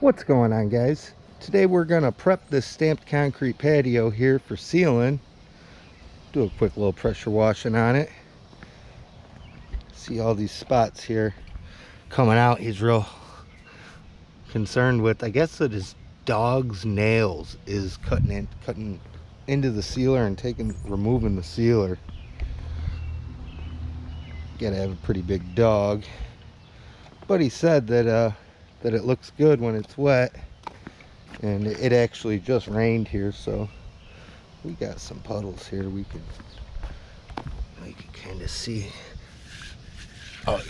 What's going on, guys? Today we're gonna prep this stamped concrete patio here for sealing. Do a quick little pressure washing on it. See all these spots here coming out. He's real concerned with, I guess it is dog's nails is cutting into the sealer and removing the sealer. Gotta have a pretty big dog, but he said that it looks good when it's wet, and it actually just rained here, so we got some puddles here we can kind of see. Oh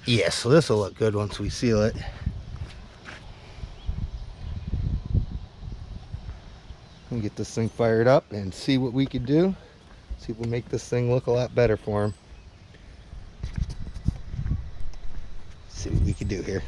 yeah, so this will look good once we seal it. And get this thing fired up and see what we can do. See if we make this thing look a lot better for him. See what we can do here.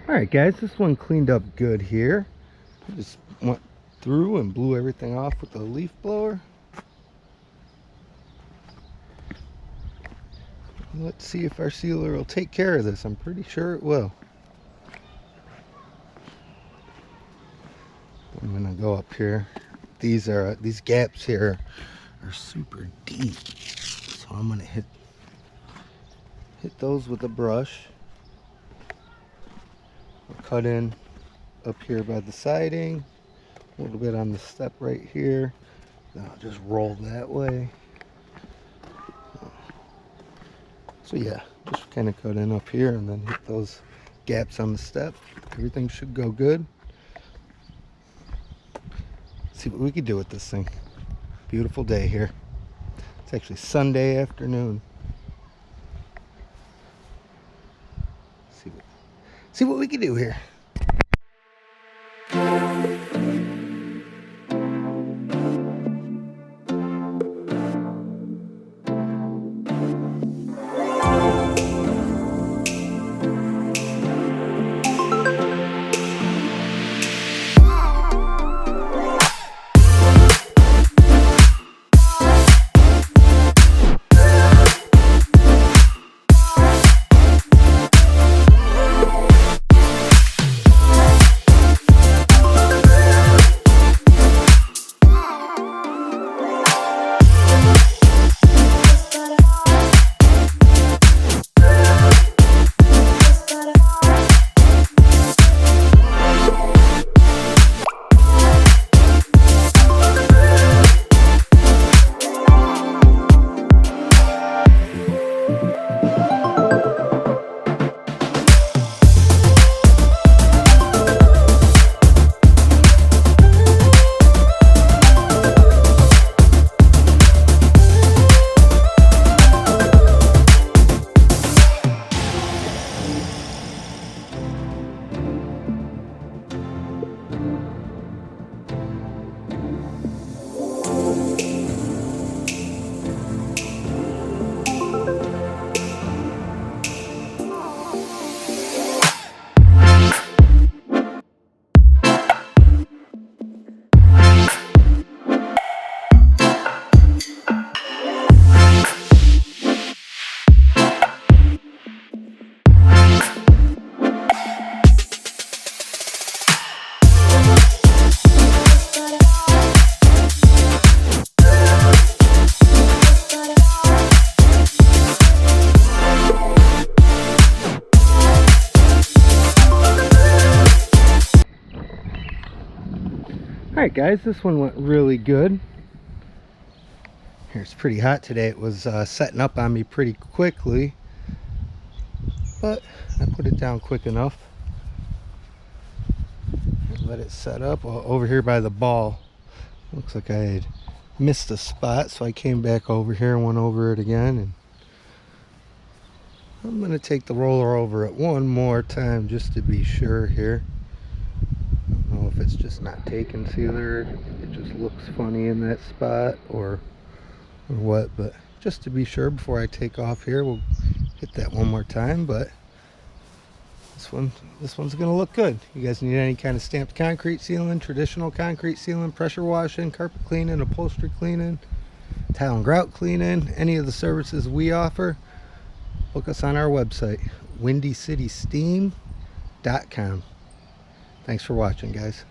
Alright guys, this one cleaned up good here. I just went through and blew everything off with the leaf blower. Let's see if our sealer will take care of this. I'm pretty sure it will. I'm gonna go up here. These gaps here are super deep, so I'm gonna hit those with a brush. Cut in up here by the siding, a little bit on the step right here. Then I'll just roll that way. So yeah, just kind of cut in up here and then hit those gaps on the step. Everything should go good. See what we can do with this thing. Beautiful day here. It's actually Sunday afternoon. See what we can do here. Alright guys, this one went really good. Here, it's pretty hot today. It was setting up on me pretty quickly, but I put it down quick enough. Let it set up. Over here by the ball, looks like I had missed a spot, so I came back over here and went over it again. And I'm going to take the roller over it one more time just to be sure here. I don't know if it's just not taking sealer, it just looks funny in that spot, or what, but just to be sure before I take off here, we'll hit that one more time. But this one's gonna look good. You guys need any kind of stamped concrete sealing, traditional concrete sealing, pressure washing, carpet cleaning, upholstery cleaning, tile and grout cleaning, any of the services we offer, book us on our website, windycitysteam.com. Thanks for watching, guys.